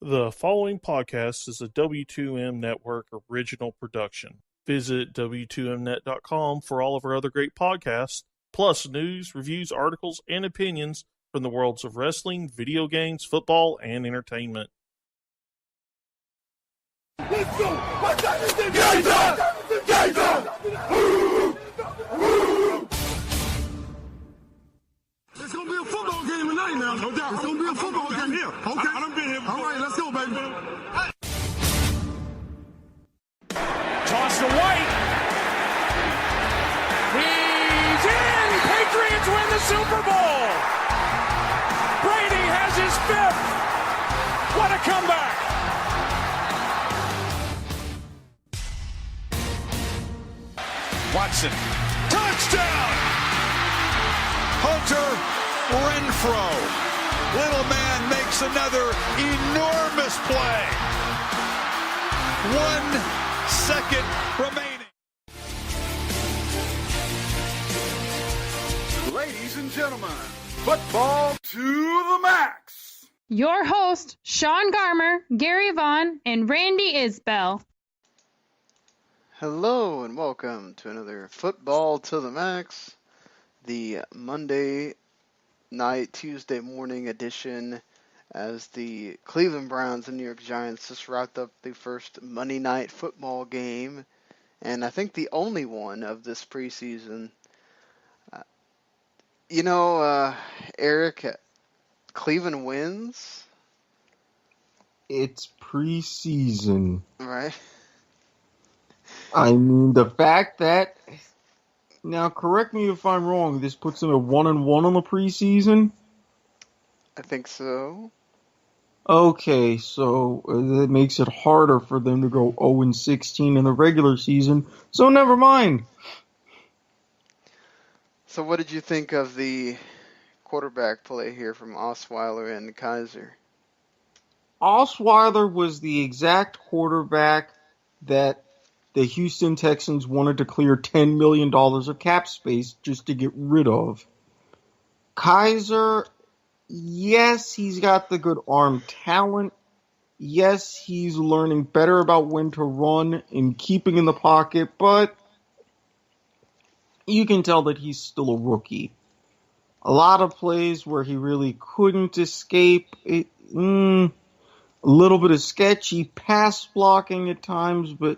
The following podcast is a W2M Network original production. Visit W2Mnet.com for all of our other great podcasts, plus news, reviews, articles, and opinions from the worlds of wrestling, video games, football, and entertainment. Let's go! What time is it? Gator! It's gonna be a football game tonight now. No doubt. It's gonna be a football game here. Okay. I done been here before. All right, let's go, baby. Toss to White. He's in! Patriots win the Super Bowl! Brady has his fifth! What a comeback! Watson. Touchdown! Hunter Renfrow. Little man makes another enormous play. 1 second remaining. Ladies and gentlemen, football to the max. Your host, Sean Garmer, Gary Vaughn, and Randy Isbell. Hello and welcome to another Football to the Max, the Monday night, Tuesday morning edition, as the Cleveland Browns and New York Giants just wrapped up the first Monday Night Football game, and I think the only one of this preseason. Eric, Cleveland wins. It's preseason. Right. I mean, the fact that, now correct me if I'm wrong, this puts them at 1-1 on the preseason? I think so. Okay, so that makes it harder for them to go 0-16 in the regular season, so never mind. So what did you think of the quarterback play here from Osweiler and Kaiser? Osweiler was the exact quarterback that the Houston Texans wanted to clear $10 million of cap space just to get rid of. Kaiser, yes, he's got the good arm talent. Yes, he's learning better about when to run and keeping in the pocket, but you can tell that he's still a rookie. A lot of plays where he really couldn't escape. A little bit of sketchy pass blocking at times, but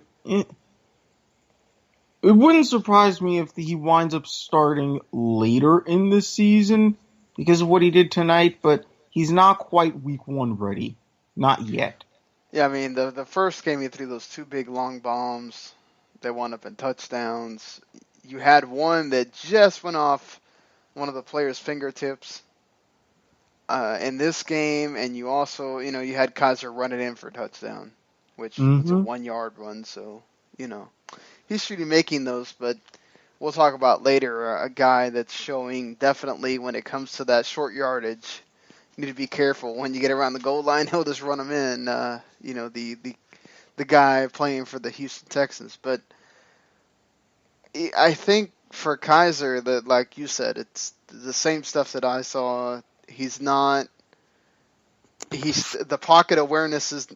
it wouldn't surprise me if he winds up starting later in the season because of what he did tonight, but he's not quite week one ready. Not yet. Yeah, I mean, the first game he threw those two big long bombs that wound up in touchdowns. You had one that just went off one of the players' fingertips in this game, and you also, you had Kaiser run it in for a touchdown, which is a 1-yard run, so, he's shooting making those, but we'll talk about later a guy that's showing definitely when it comes to that short yardage. You need to be careful when you get around the goal line. He'll just run them in. The guy playing for the Houston Texans. But I think for Kaiser that, like you said, it's the same stuff that I saw. The pocket awareness is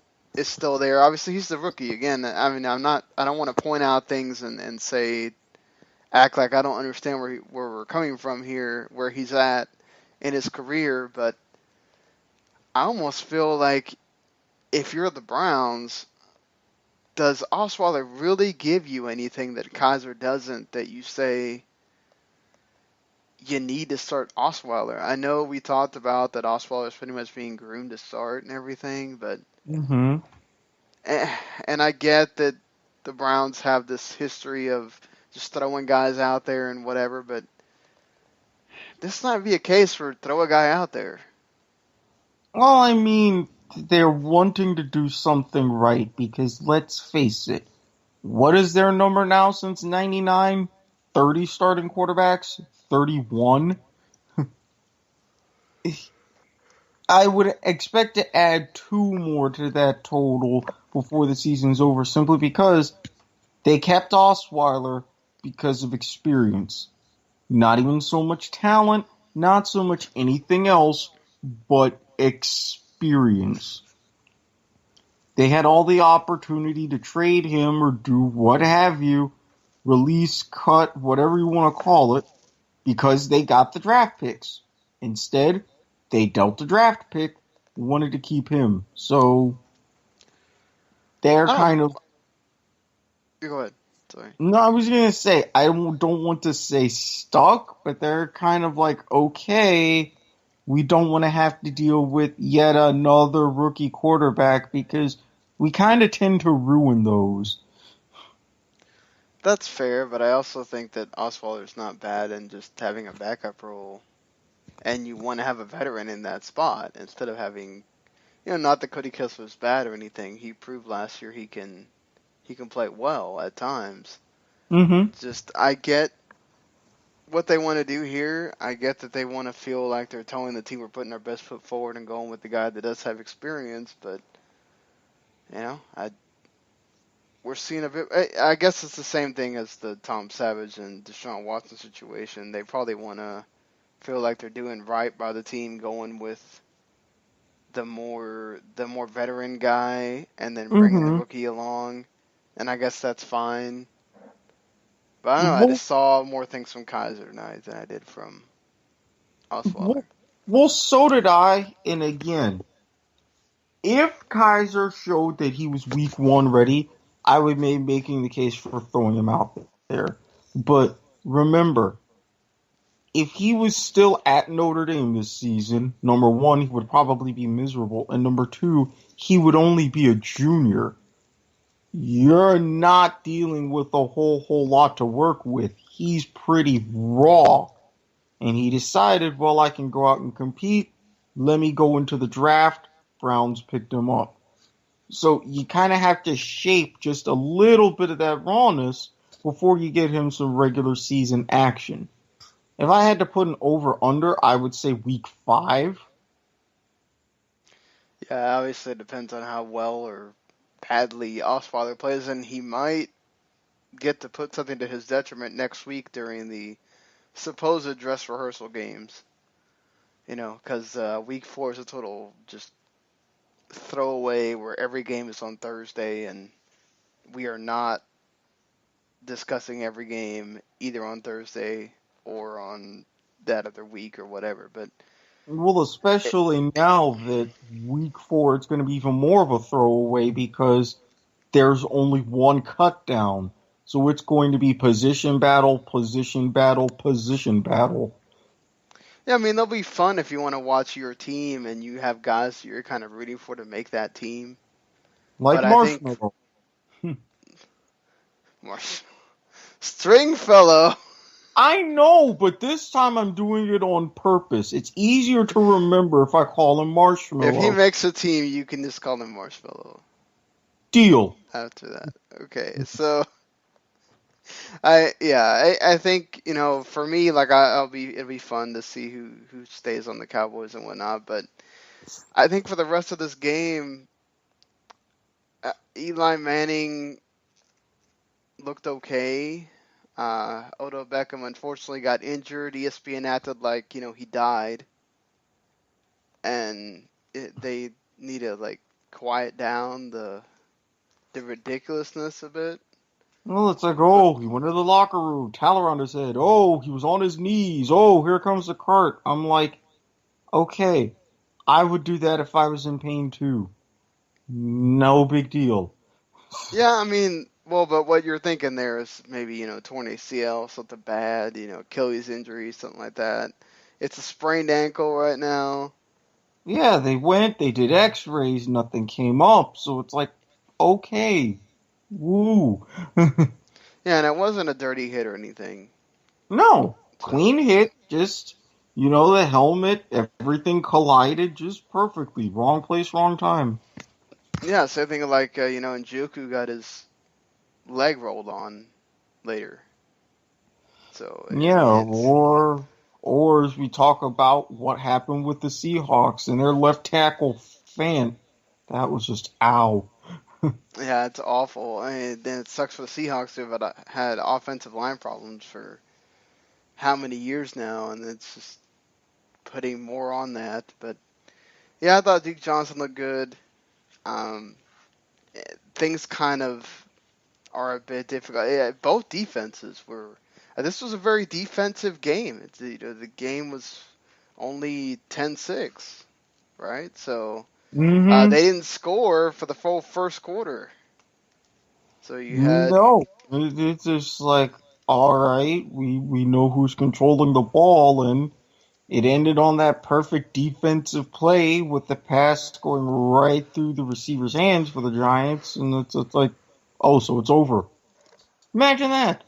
still there. Obviously, he's the rookie again. I mean, I don't want to point out things and act like I don't understand where we're coming from here, where he's at in his career. But I almost feel like if you're the Browns, does Osweiler really give you anything that Kaiser doesn't? That you say you need to start Osweiler. I know we talked about that Osweiler is pretty much being groomed to start and everything, but. And I get that the Browns have this history of just throwing guys out there and whatever, but this might be a case for throw a guy out there. Well, I mean, they're wanting to do something right because let's face it, what is their number now since 99? 30 starting quarterbacks? 31? I would expect to add 2 more to that total before the season's over, simply because they kept Osweiler because of experience. Not even so much talent, not so much anything else, but experience. They had all the opportunity to trade him or do what have you, release, cut, whatever you want to call it, because they got the draft picks. Instead, they dealt the draft pick, wanted to keep him. So they're kind of... Go ahead. Sorry. No, I was going to say, I don't want to say stuck, but they're kind of like, okay, we don't want to have to deal with yet another rookie quarterback because we kind of tend to ruin those. That's fair, but I also think that Osweiler's not bad in just having a backup role, and you want to have a veteran in that spot instead of having, not that Cody Kessler's bad or anything. He proved last year he can play well at times. Mm-hmm. Just, I get what they want to do here. I get that they want to feel like they're telling the team we're putting our best foot forward and going with the guy that does have experience, but, we're seeing a bit. I guess it's the same thing as the Tom Savage and Deshaun Watson situation. They probably want to feel like they're doing right by the team, going with the more veteran guy and then bringing the rookie along, and I guess that's fine. But I don't know. I just saw more things from Kaiser tonight than I did from Osweiler. Well, so did I. And again, if Kaiser showed that he was week one ready, I would be making the case for throwing him out there. But remember, if he was still at Notre Dame this season, number one, he would probably be miserable. And number two, he would only be a junior. You're not dealing with a whole lot to work with. He's pretty raw. And he decided, well, I can go out and compete. Let me go into the draft. Browns picked him up. So you kind of have to shape just a little bit of that rawness before you get him some regular season action. If I had to put an over-under, I would say week 5. Yeah, obviously it depends on how well or badly Osweiler plays, and he might get to put something to his detriment next week during the supposed dress rehearsal games. Because week 4 is a total just throwaway where every game is on Thursday, and we are not discussing every game either on Thursday or on that other week or whatever. But well, especially now that week 4, it's going to be even more of a throwaway because there's only one cut down. So it's going to be position battle, position battle, position battle. Yeah, I mean, they'll be fun if you want to watch your team and you have guys that you're kind of rooting for to make that team. Like but Marshmallow. Stringfellow. I know, but this time I'm doing it on purpose. It's easier to remember if I call him Marshmallow. If he makes a team, you can just call him Marshmallow. Deal. After that. Okay, so I think, for me, like it'll be fun to see who stays on the Cowboys and whatnot, but I think for the rest of this game, Eli Manning looked okay. Odell Beckham unfortunately got injured. ESPN acted like, he died. And they need to, quiet down the ridiculousness a bit. Well, it's like, oh, he went to the locker room, towel around his head. Oh, he was on his knees. Oh, here comes the cart. I'm like, okay, I would do that if I was in pain too. No big deal. Yeah, I mean, well, but what you're thinking there is maybe, torn ACL, something bad, Achilles injury, something like that. It's a sprained ankle right now. Yeah, they did x-rays, nothing came up. So it's like, okay, woo. Yeah, and it wasn't a dirty hit or anything. No, clean hit, just, the helmet, everything collided just perfectly. Wrong place, wrong time. Yeah, same thing like, Njoku got his leg rolled on later. So yeah, or as we talk about what happened with the Seahawks and their left tackle Fant, that was just ow. Yeah, it's awful. I mean, then it sucks for the Seahawks who have had offensive line problems for how many years now, and it's just putting more on that. But yeah, I thought Duke Johnson looked good. things kind of are a bit difficult. Yeah, both defenses were. This was a very defensive game. The game was only 10-6, right? So Mm-hmm. they didn't score for the full first quarter. So you had. No. It's just like, all right, we know who's controlling the ball, and it ended on that perfect defensive play with the pass going right through the receiver's hands for the Giants, and it's like, oh, so it's over. Imagine that.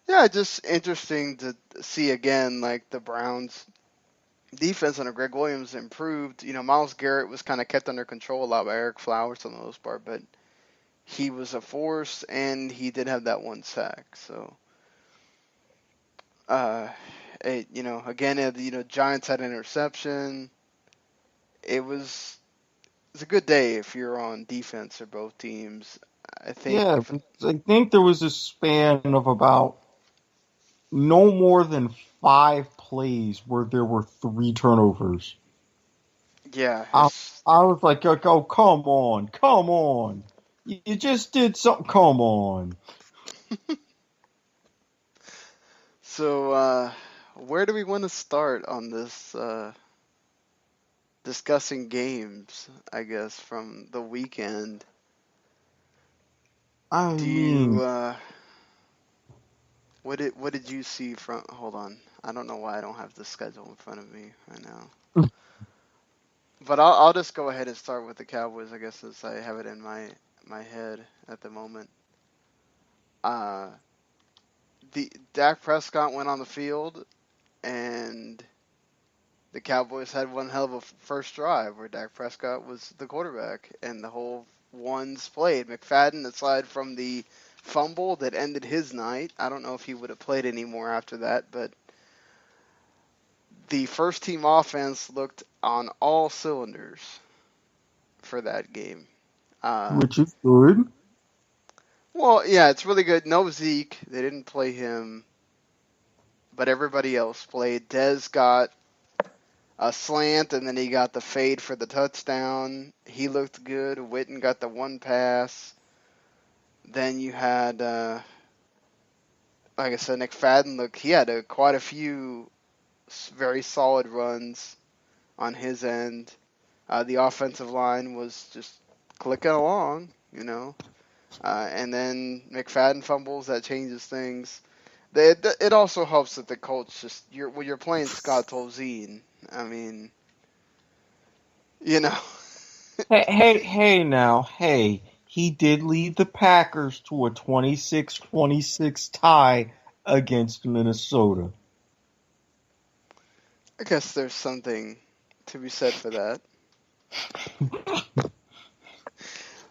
Yeah, just interesting to see again, like the Browns defense under Greg Williams improved. Myles Garrett was kind of kept under control a lot by Eric Flowers for the most part, but he was a force, and he did have that one sack. So, again, Giants had an interception. It's a good day if you're on defense for both teams. I think. Yeah, I think there was a span of about no more than 5 plays where there were 3 turnovers. Yeah, I, I was like, oh, come on. You just did something, come on. So, where do we want to start on this discussing games? I guess from the weekend. I Do mean, you what did you see from? Hold on, I don't know why I don't have the schedule in front of me right now. But I'll just go ahead and start with the Cowboys, I guess, since I have it in my head at the moment. The Dak Prescott went on the field, and the Cowboys had one hell of a first drive where Dak Prescott was the quarterback, and the whole ones played. McFadden, aside from the fumble that ended his night, I don't know if he would have played anymore after that, but the first team offense looked on all cylinders for that game. which is good. Well, yeah, it's really good. No Zeke. They didn't play him, but everybody else played. Dez got a slant, and then he got the fade for the touchdown. He looked good. Witten got the one pass. Then you had, like I said, McFadden. He had quite a few very solid runs on his end. The offensive line was just clicking along, and then McFadden fumbles, that changes things. It also helps that the Colts when you're playing Scott Tolzien. I mean, you know, Hey, now, he did lead the Packers to a 26-26 tie against Minnesota. I guess there's something to be said for that.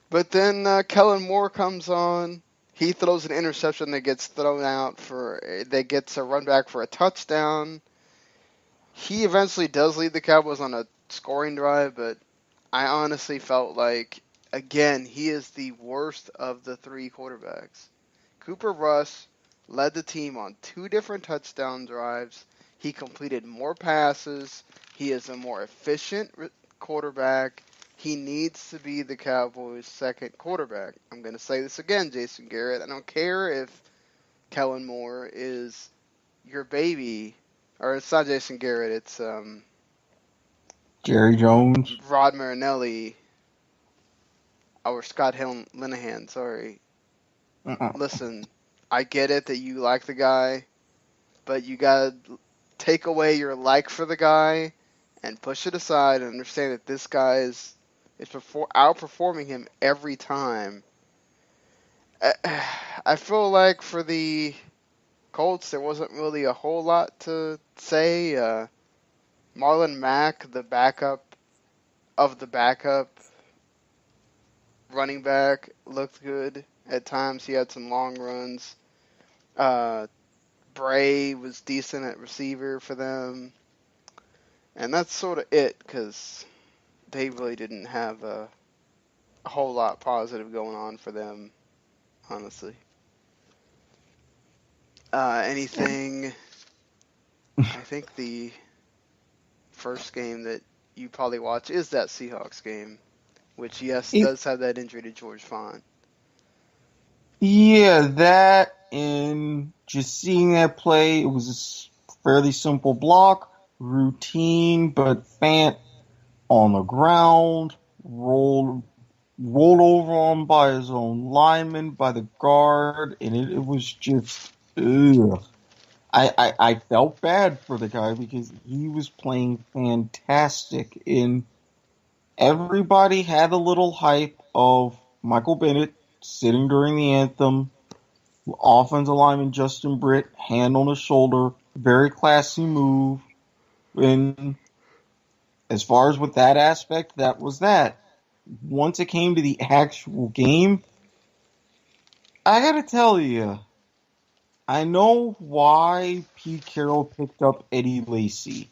But then Kellen Moore comes on. He throws an interception that gets thrown out that gets a run back for a touchdown. He eventually does lead the Cowboys on a scoring drive, but I honestly felt like, again, he is the worst of the 3 quarterbacks. Cooper Rush led the team on 2 different touchdown drives. He completed more passes. He is a more efficient quarterback. He needs to be the Cowboys' second quarterback. I'm going to say this again, Jason Garrett. I don't care if Kellen Moore is your baby, or it's not Jason Garrett, it's Jerry Jones. Rod Marinelli, or Scott Linehan, sorry. Listen, I get it that you like the guy, but you got to take away your like for the guy and push it aside and understand that this guy is outperforming him every time. I feel like for the Colts, there wasn't really a whole lot to say. Marlon Mack, the backup of the backup running back, looked good. At times, he had some long runs. Bray was decent at receiver for them. And that's sort of it, because they really didn't have a whole lot positive going on for them, honestly. Anything? I think the first game that you probably watch is that Seahawks game. which, yes, It, does have that injury to George Font. yeah, that and just seeing that play, it was a fairly simple block, routine, but Fant on the ground, rolled over on by his own lineman, by the guard, and it was just, ugh. I felt bad for the guy because he was playing fantastic, and everybody had a little hype of Michael Bennett sitting during the anthem, offensive lineman Justin Britt, hand on his shoulder, very classy move, and as far as with that aspect, that was that. Once it came to the actual game, I gotta tell you, I know why Pete Carroll picked up Eddie Lacy.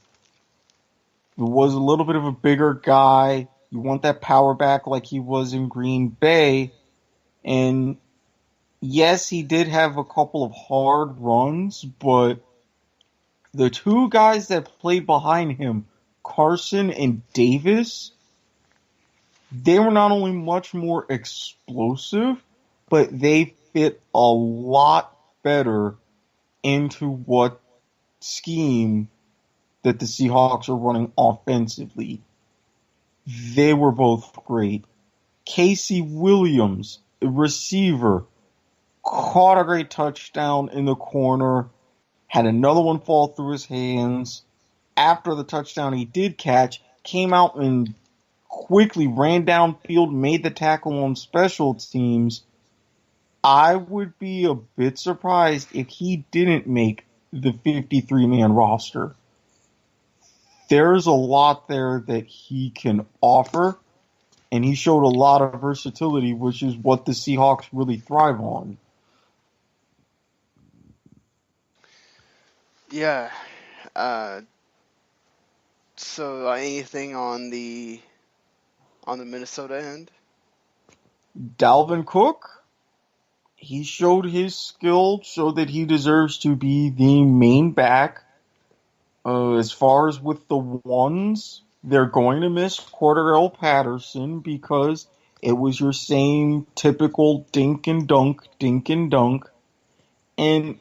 He was a little bit of a bigger guy. You want that power back like he was in Green Bay. And yes, he did have a couple of hard runs, but the two guys that played behind him, Carson and Davis, they were not only much more explosive, but they fit a lot better into what scheme that the Seahawks are running offensively. They were both great. Casey Williams, a receiver, caught a great touchdown in the corner, had another one fall through his hands. After the touchdown he did catch, came out and quickly ran downfield, made the tackle on special teams. I would be a bit surprised if he didn't make the 53-man roster. There's a lot there that he can offer, and he showed a lot of versatility, which is what the Seahawks really thrive on. Yeah. So anything on the Minnesota end? Dalvin Cook, he showed his skill, showed that he deserves to be the main back. As far as with the ones, they're going to miss Cordell Patterson because it was your same typical dink and dunk, dink and dunk. And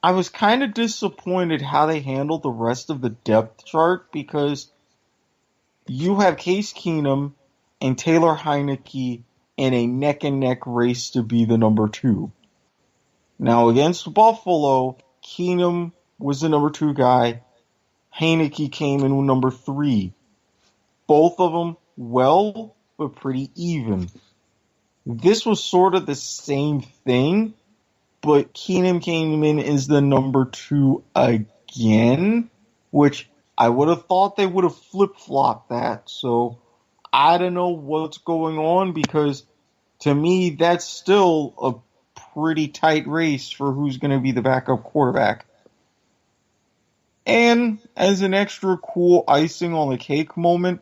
I was kind of disappointed how they handled the rest of the depth chart because you have Case Keenum and Taylor Heineke in a neck-and-neck race to be the number 2. Now, against Buffalo, Keenum was the number 2 guy. Heineke came in number 3. Both of them well, but pretty even. This was sort of the same thing, but Keenum came in as the number 2 again, which I would have thought they would have flip-flopped that. So I don't know what's going on because to me that's still a pretty tight race for who's going to be the backup quarterback. And as an extra cool icing on the cake moment,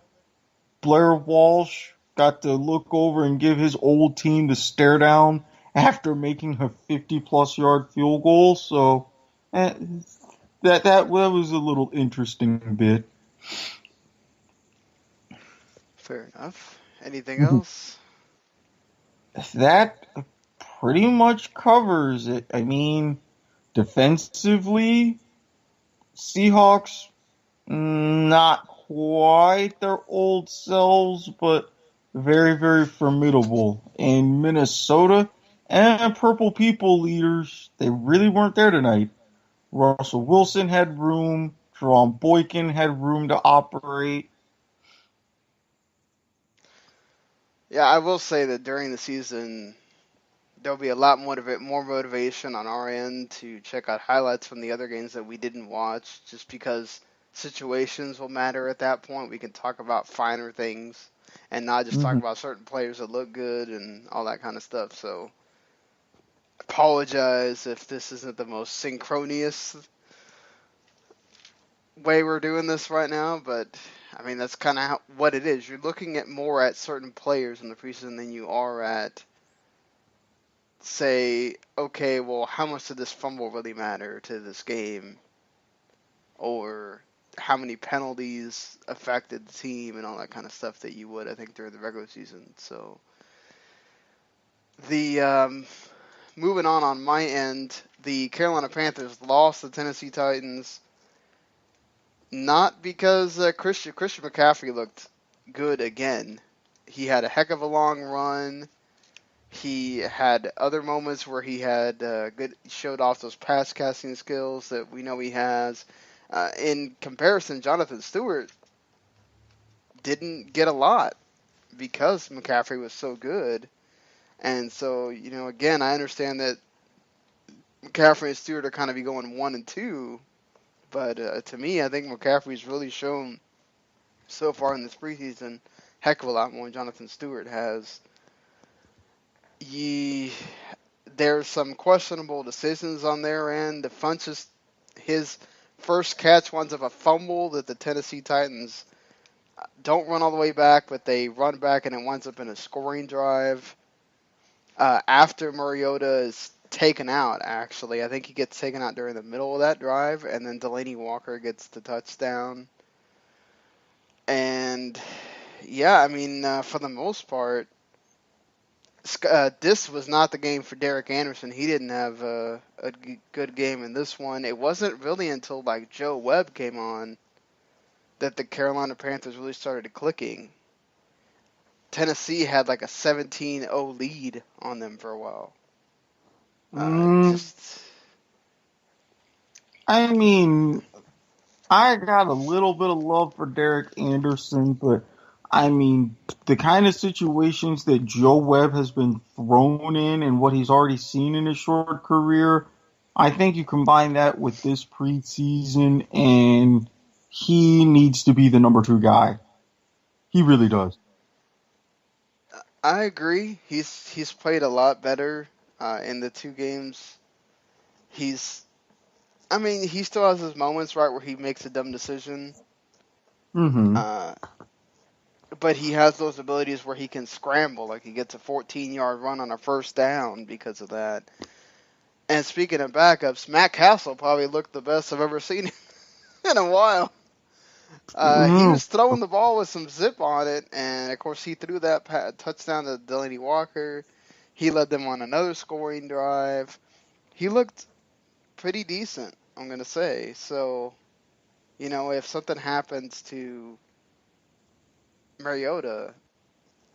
Blair Walsh got to look over and give his old team the stare down after making a 50-plus yard field goal. So that was a little interesting bit. Fair enough. Anything else? That pretty much covers it. I mean, defensively, Seahawks, not quite their old selves, but very, very formidable. And Minnesota and Purple People leaders, they really weren't there tonight. Russell Wilson had room. Jerome Boykin had room to operate. Yeah, I will say that during the season, there'll be a lot more motivation on our end to check out highlights from the other games that we didn't watch, just because situations will matter at that point. We can talk about finer things and not just talk about certain players that look good and all that kind of stuff. So, apologize if this isn't the most synchronous way we're doing this right now, but I mean that's kind of what it is. You're looking at more at certain players in the preseason than you are at, say, okay, well, how much did this fumble really matter to this game? Or how many penalties affected the team and all that kind of stuff that you would, I think, during the regular season. So the moving on my end, the Carolina Panthers lost the Tennessee Titans not because Christian McCaffrey looked good again. He had a heck of a long run. He had other moments where he had showed off those pass casting skills that we know he has. In comparison, Jonathan Stewart didn't get a lot because McCaffrey was so good. And so, again, I understand that McCaffrey and Stewart are kind of be going 1 and 2. But to me, I think McCaffrey's really shown so far in this preseason heck of a lot more than Jonathan Stewart has. There's some questionable decisions on their end. The Funchess, his first catch winds up a fumble that the Tennessee Titans don't run all the way back, but they run back and it winds up in a scoring drive. After Mariota is taken out, actually, I think he gets taken out during the middle of that drive, and then Delaney Walker gets the touchdown. And yeah, I mean, for the most part, this was not the game for Derek Anderson. He didn't have a good game in this one. It wasn't really until like Joe Webb came on that the Carolina Panthers really started clicking. Tennessee had like a 17-0 lead on them for a while. I mean, I got a little bit of love for Derek Anderson, but I mean, the kind of situations that Joe Webb has been thrown in and what he's already seen in his short career, I think you combine that with this preseason, and he needs to be the number 2 guy. He really does. I agree. He's played a lot better in the 2 games. He still has his moments, right, where he makes a dumb decision. Mm-hmm. But he has those abilities where he can scramble, like he gets a 14-yard run on a first down because of that. And speaking of backups, Matt Castle probably looked the best I've ever seen in a while. He was throwing the ball with some zip on it, and of course he threw that touchdown to Delaney Walker. He led them on another scoring drive. He looked pretty decent, I'm going to say. So, if something happens to Mariota,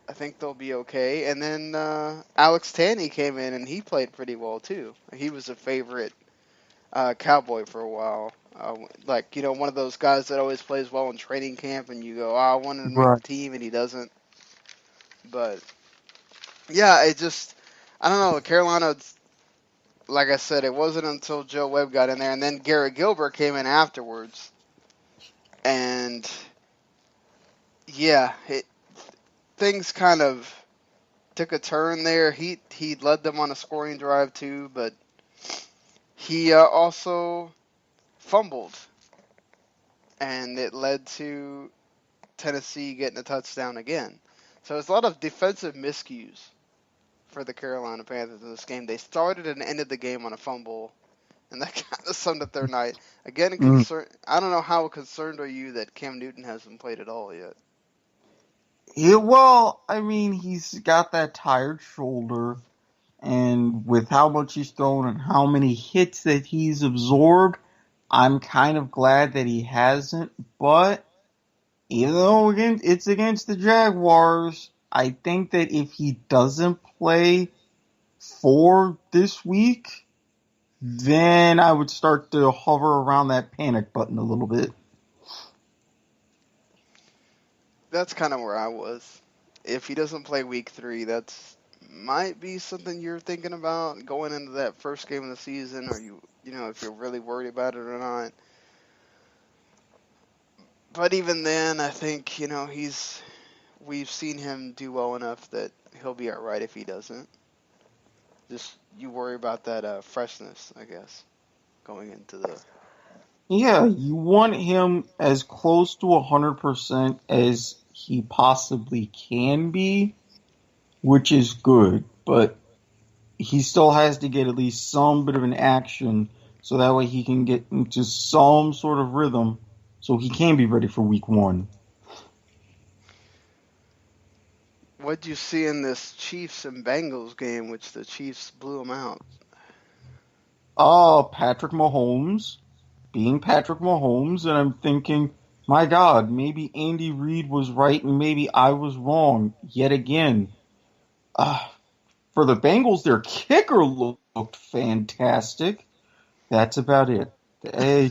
I think they'll be okay. And then Alex Tanney came in, and he played pretty well, too. He was a favorite Cowboy for a while. One of those guys that always plays well in training camp, and you go, I wanted to make the team, and he doesn't. But, yeah, I don't know. Carolina, like I said, it wasn't until Joe Webb got in there, and then Garrett Gilbert came in afterwards. And, yeah, things kind of took a turn there. He led them on a scoring drive, too, but he also fumbled, and it led to Tennessee getting a touchdown again. So it's a lot of defensive miscues for the Carolina Panthers in this game. They started and ended the game on a fumble, and that kind of summed up their night. Again, I don't know how concerned are you that Cam Newton hasn't played at all yet. Yeah, well, I mean, he's got that tired shoulder, and with how much he's thrown and how many hits that he's absorbed, I'm kind of glad that he hasn't. But even though it's against the Jaguars, I think that if he doesn't play for this week, then I would start to hover around that panic button a little bit. That's kind of where I was. If he doesn't play week 3, that's might be something you're thinking about going into that first game of the season, or if you're really worried about it or not. But even then, I think, we've seen him do well enough that he'll be all right if he doesn't. Just you worry about that freshness, I guess, going into the... Yeah, you want him as close to 100% as he possibly can be, which is good, but he still has to get at least some bit of an action so that way he can get into some sort of rhythm so he can be ready for week 1. What'd you see in this Chiefs and Bengals game, which the Chiefs blew them out? Patrick Mahomes being Patrick Mahomes, and I'm thinking, my God, maybe Andy Reid was right and maybe I was wrong yet again. For the Bengals, their kicker looked fantastic. That's about it. The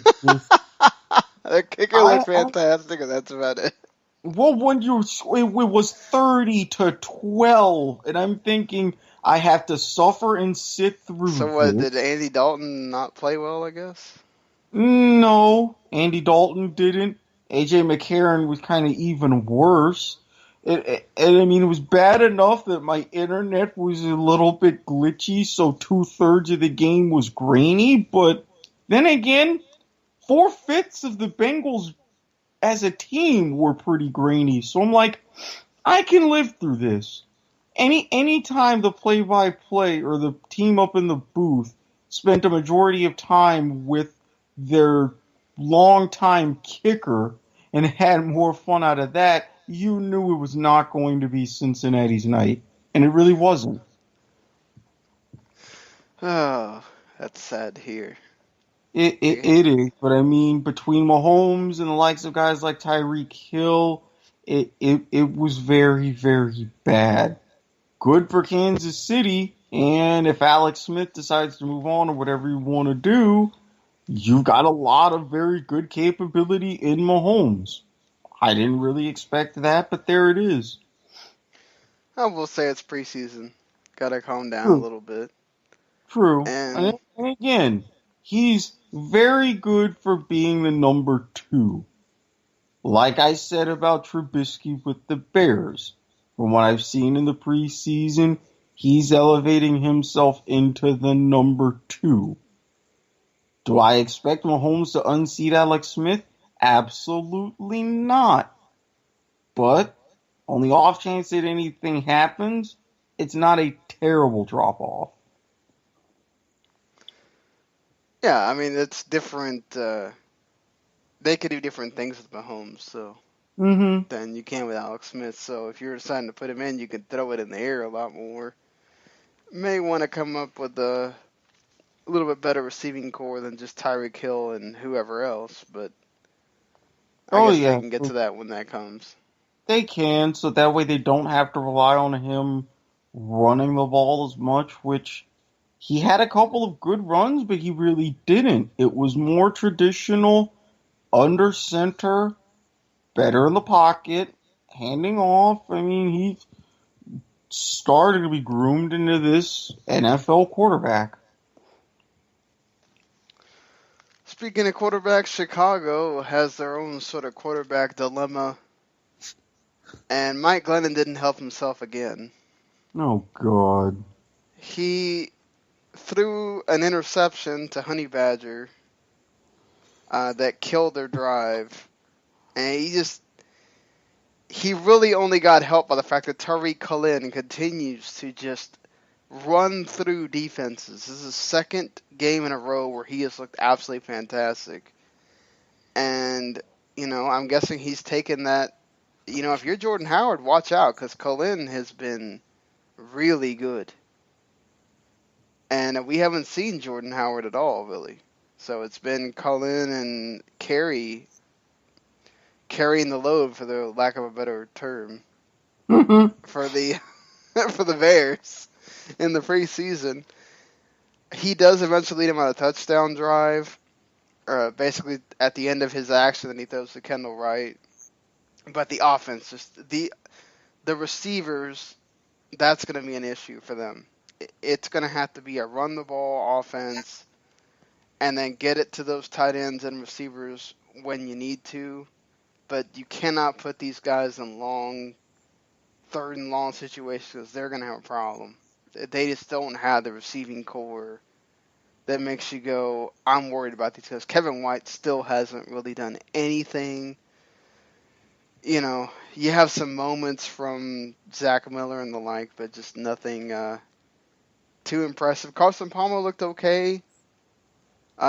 kicker looked fantastic, and that's about it. Well, when it was 30-12, and I'm thinking I have to suffer and sit through. So what? Did Andy Dalton not play well? I guess. No, Andy Dalton didn't. AJ McCarron was kind of even worse. And I mean, it was bad enough that my internet was a little bit glitchy, so 2/3 of the game was grainy. But then again, 4/5 of the Bengals as a team were pretty grainy. So I'm like, I can live through this. Any time the play-by-play or the team up in the booth spent a majority of time with their longtime kicker and had more fun out of that, you knew it was not going to be Cincinnati's night. And it really wasn't. Oh, that's sad to hear. It is, but I mean, between Mahomes and the likes of guys like Tyreek Hill, it was very, very bad. Good for Kansas City, and if Alex Smith decides to move on or whatever you want to do, you've got a lot of very good capability in Mahomes. I didn't really expect that, but there it is. I will say it's preseason. Gotta calm down a little bit. True. And again, he's very good for being the number 2. Like I said about Trubisky with the Bears, from what I've seen in the preseason, he's elevating himself into the number 2. Do I expect Mahomes to unseat Alex Smith? Absolutely not. But on the off chance that anything happens, it's not a terrible drop-off. yeah, I mean, it's different. They could do different things with Mahomes, so than you can with Alex Smith. So if you're deciding to put him in, you can throw it in the air a lot more. May want to come up with a little bit better receiving core than just Tyreek Hill and whoever else, but I guess they can get to that when that comes. They can, so that way they don't have to rely on him running the ball as much, which he had a couple of good runs, but he really didn't. It was more traditional, under center, better in the pocket, handing off. I mean, he started to be groomed into this NFL quarterback. Speaking of quarterbacks, Chicago has their own sort of quarterback dilemma, and Mike Glennon didn't help himself again. Oh, God. He threw an interception to Honey Badger that killed their drive, and he really only got helped by the fact that Tariq Cohen continues to just run through defenses. This is his second game in a row where he has looked absolutely fantastic. And, I'm guessing he's taken that. If you're Jordan Howard, watch out, because Cohen has been really good. And we haven't seen Jordan Howard at all, really. So it's been Cohen and carrying the load, for the lack of a better term, for the Bears in the preseason. He does eventually lead him on a touchdown drive, basically at the end of his action, and he throws to Kendall Wright. But the offense, just the receivers, that's going to be an issue for them. It's going to have to be a run the ball offense, and then get it to those tight ends and receivers when you need to. But you cannot put these guys in long, 3rd and long situations, because they're going to have a problem. They just don't have the receiving core that makes you go, I'm worried about these guys. Kevin White still hasn't really done anything. You have some moments from Zach Miller and the like, but just nothing too impressive. Carson Palmer looked okay.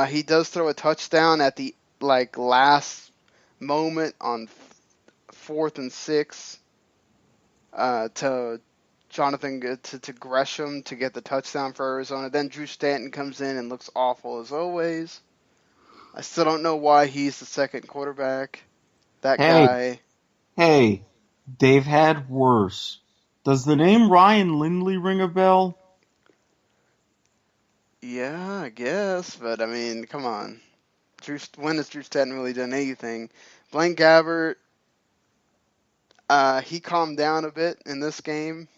He does throw a touchdown at the last moment on 4th and 6 to Jonathan to Gresham to get the touchdown for Arizona. Then Drew Stanton comes in and looks awful as always. I still don't know why he's the second quarterback. That guy. Hey, they've had worse. Does the name Ryan Lindley ring a bell? Yeah, I guess, but I mean, come on. When has Drew Stanton really done anything? Blaine Gabbert, he calmed down a bit in this game.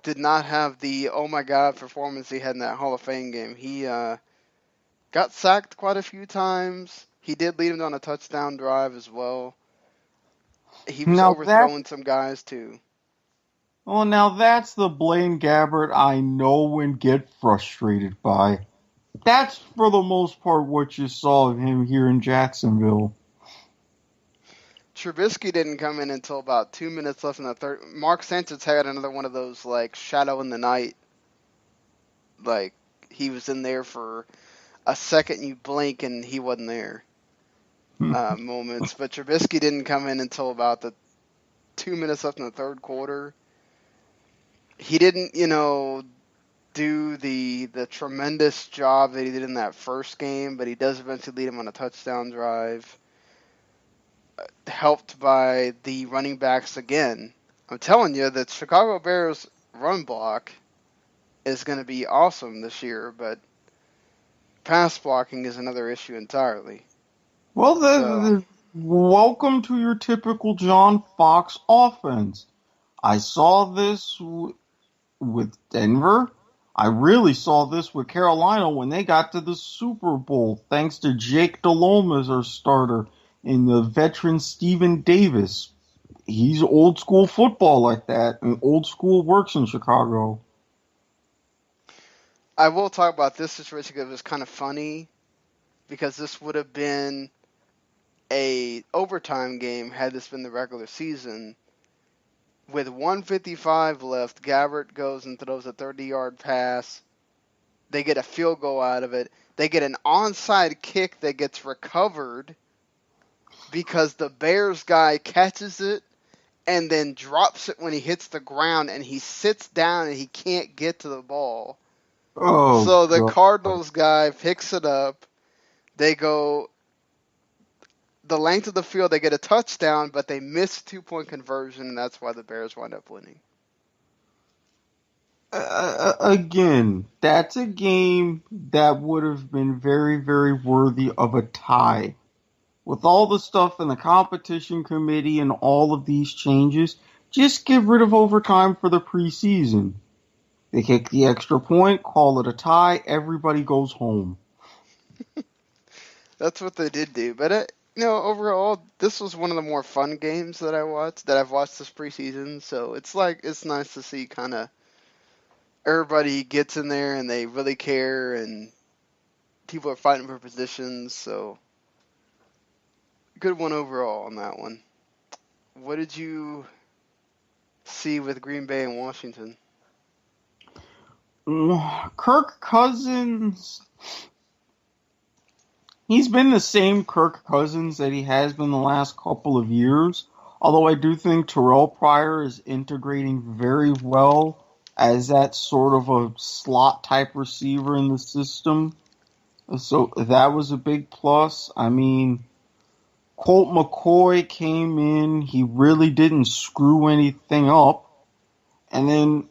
Did not have the oh my god performance he had in that Hall of Fame game. He got sacked quite a few times. He did lead him on a touchdown drive as well. He was overthrowing some guys too. Well, now that's the Blaine Gabbert I know and get frustrated by. That's, for the most part, what you saw of him here in Jacksonville. Trubisky didn't come in until about 2 minutes left in the third. Mark Sanchez had another one of those, like, shadow in the night. Like, he was in there for a second, you blink, and he wasn't there moments. But Trubisky didn't come in until about the 2 minutes left in the third quarter. He didn't, do the tremendous job that he did in that first game, but he does eventually lead him on a touchdown drive. Helped by the running backs again. I'm telling you that Chicago Bears run block is going to be awesome this year, but pass blocking is another issue entirely. Well, welcome to your typical John Fox offense. I saw this with Denver. I really saw this with Carolina when they got to the Super Bowl, thanks to Jake Delhomme as our starter and the veteran Steven Davis. He's old school football like that, and old school works in Chicago. I will talk about this situation because it was kind of funny, because this would have been a overtime game had this been the regular season. With 1:55 left, Gabbert goes and throws a 30-yard pass. They get a field goal out of it. They get an onside kick that gets recovered because the Bears guy catches it and then drops it when he hits the ground, and he sits down and he can't get to the ball. Oh, so the God. Cardinals guy picks it up. They go the length of the field, they get a touchdown, but they miss 2-point conversion, and that's why the Bears wind up winning. Again, that's a game that would have been very, very worthy of a tie. With all the stuff in the competition committee and all of these changes, just get rid of overtime for the preseason. They kick the extra point, call it a tie, everybody goes home. That's what they did do, but overall, this was one of the more fun games that I've watched this preseason. So it's nice to see kind of everybody gets in there and they really care, and people are fighting for positions. So good one overall on that one. What did you see with Green Bay and Washington? Kirk Cousins. He's been the same Kirk Cousins that he has been the last couple of years, although I do think Terrell Pryor is integrating very well as that sort of a slot-type receiver in the system. So that was a big plus. I mean, Colt McCoy came in. He really didn't screw anything up. And then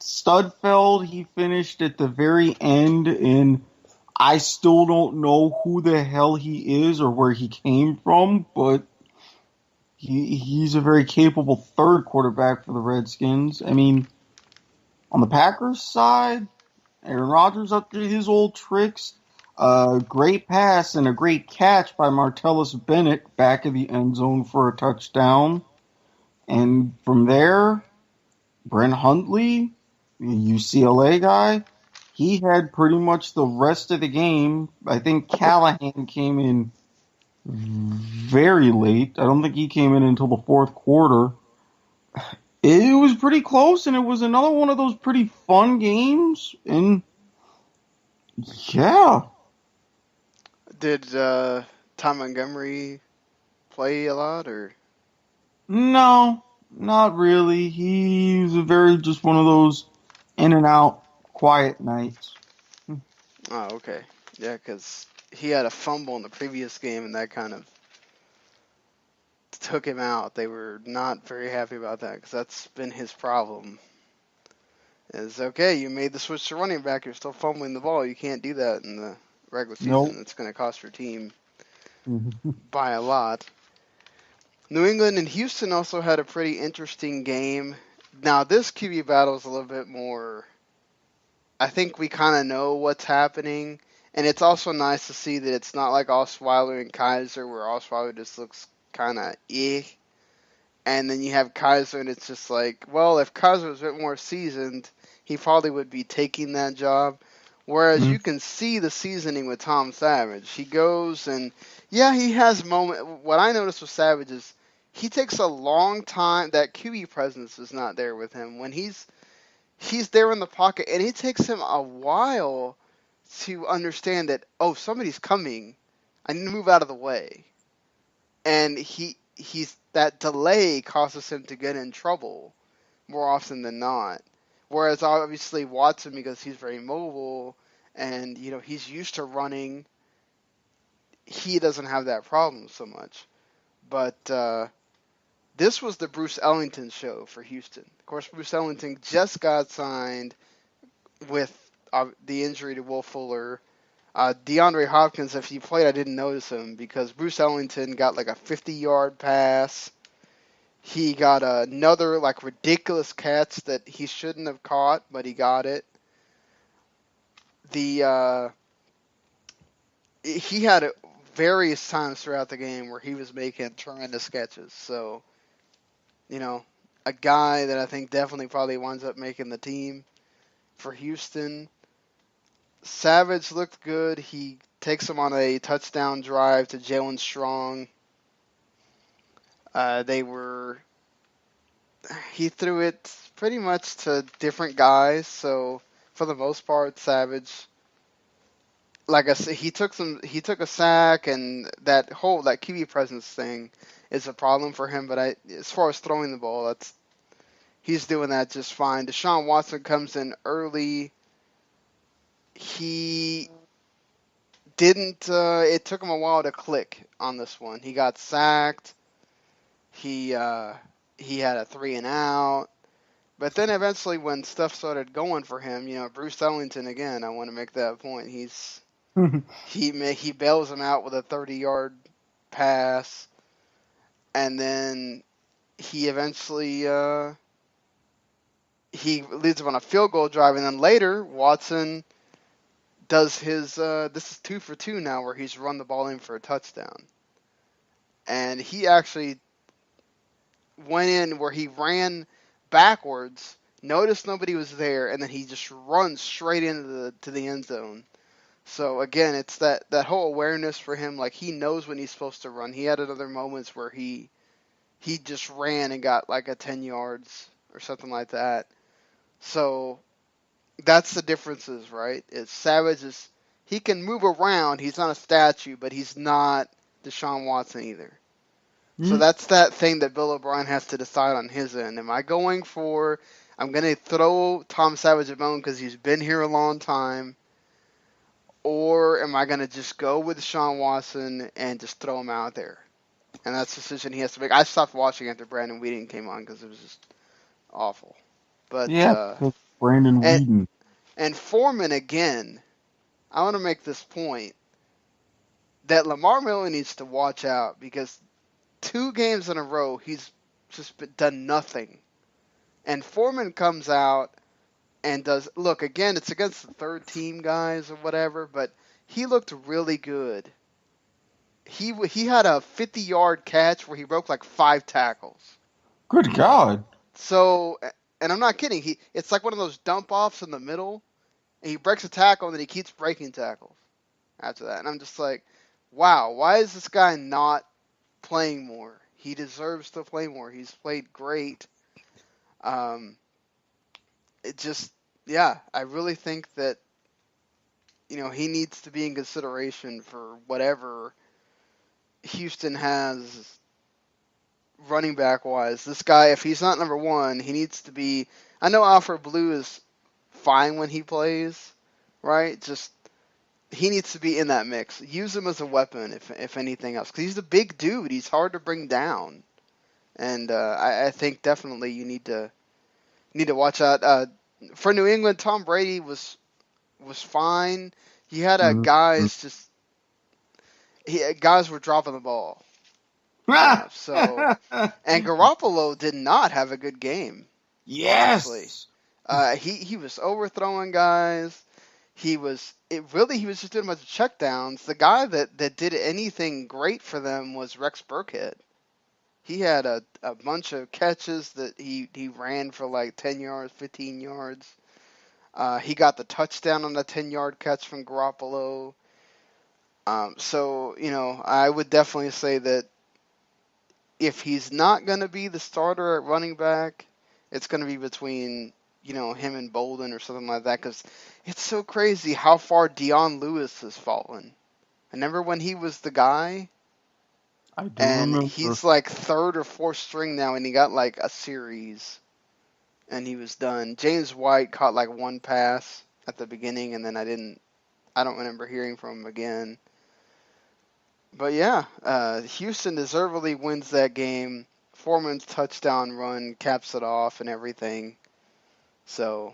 Studfeld, he finished at the very end, and I still don't know who the hell he is or where he came from, but he's a very capable third quarterback for the Redskins. I mean, on the Packers side, Aaron Rodgers up to his old tricks. A great pass and a great catch by Martellus Bennett back of the end zone for a touchdown. And from there, Brent Hundley, the UCLA guy, he had pretty much the rest of the game. I think Callahan came in very late. I don't think he came in until the fourth quarter. It was pretty close, and it was another one of those pretty fun games. And yeah. Did Ty Montgomery play a lot, or? No, not really. He's just one of those in and out, quiet nights. Oh, okay. Yeah, because he had a fumble in the previous game, and that kind of took him out. They were not very happy about that, because that's been his problem. Is, okay, you made the switch to running back, you're still fumbling the ball. You can't do that in the regular season. Nope. It's going to cost your team by a lot. New England and Houston also had a pretty interesting game. Now, this QB battle is a little bit more, I think we kind of know what's happening, and it's also nice to see that it's not like Osweiler and Kaiser, where Osweiler just looks kind of and then you have Kaiser, and it's just like, well, if Kaiser was a bit more seasoned, he probably would be taking that job. Whereas you can see the seasoning with Tom Savage. He goes and, yeah, he has moments. What I noticed with Savage is he takes a long time. That QB presence is not there with him. When he's there in the pocket, and it takes him a while to understand that, oh, somebody's coming. I need to move out of the way. And he's that delay causes him to get in trouble more often than not. Whereas obviously Watson, because he's very mobile and he's used to running, he doesn't have that problem so much. But this was the Bruce Ellington show for Houston. Of course, Bruce Ellington just got signed with the injury to Will Fuller. DeAndre Hopkins, if he played, I didn't notice him because Bruce Ellington got like a 50-yard pass. He got another like ridiculous catch that he shouldn't have caught, but he got it. He had various times throughout the game where he was making tremendous catches. So, a guy that I think definitely probably winds up making the team for Houston. Savage looked good. He takes him on a touchdown drive to Jalen Strong. He threw it pretty much to different guys. So for the most part, Savage, like I said, he took a sack, and that QB presence thing is a problem for him. But as far as throwing the ball, he's doing that just fine. Deshaun Watson comes in early. He didn't. It took him a while to click on this one. He got sacked. He had a 3-and-out. But then eventually, when stuff started going for him, Bruce Ellington again. I want to make that point. He bails him out with a 30-yard pass, and then he eventually he leads him on a field goal drive, and then later Watson does his this is 2 for 2 now, where he's run the ball in for a touchdown, and he actually went in where he ran backwards, noticed nobody was there, and then he just runs straight into the end zone. So again, it's that whole awareness for him. Like, he knows when he's supposed to run. He had other moments where he just ran and got like a 10 yards or something like that. So that's the differences, right? Savage he can move around. He's not a statue, but he's not Deshaun Watson either. So that's that thing that Bill O'Brien has to decide on his end. Am I going I'm going to throw Tom Savage a bone because he's been here a long time, or am I going to just go with Deshaun Watson and just throw him out there? And that's the decision he has to make. I stopped watching after Brandon Weeden came on because it was just awful. But Brandon Weeden. And Foreman, again, I want to make this point that Lamar Miller needs to watch out, because 2 games in a row he's just done nothing. And Foreman comes out and does, look, again, it's against the third team guys or whatever, but he looked really good. He had a 50-yard catch where he broke like 5 tackles. Good God. So, and I'm not kidding, it's like one of those dump-offs in the middle, and he breaks a tackle, and then he keeps breaking tackles after that. And I'm just like, wow, why is this guy not playing more? He deserves to play more. He's played great. I really think that, he needs to be in consideration for whatever Houston has running back wise. This guy, if he's not number one, he needs to be. I know Alfred Blue is fine when he plays, right? Just he needs to be in that mix. Use him as a weapon, if anything else, because he's a big dude. He's hard to bring down, and I think definitely you need to watch out. For New England, Tom Brady was fine. He had guys were dropping the ball. And Garoppolo did not have a good game. Yes. Honestly. He was overthrowing guys. He was just doing a bunch of checkdowns. The guy that did anything great for them was Rex Burkhead. He had a bunch of catches that he ran for like 10 yards, 15 yards. He got the touchdown on the 10-yard catch from Garoppolo. So, I would definitely say that if he's not going to be the starter at running back, it's going to be between, him and Bolden or something like that, because it's so crazy how far Dion Lewis has fallen. Remember when he was the guy? I do and remember. He's like third or fourth string now, and he got like a series, and he was done. James White caught like one pass at the beginning, and then I don't remember hearing from him again. But yeah, Houston deservedly wins that game. Foreman's touchdown run caps it off and everything. So,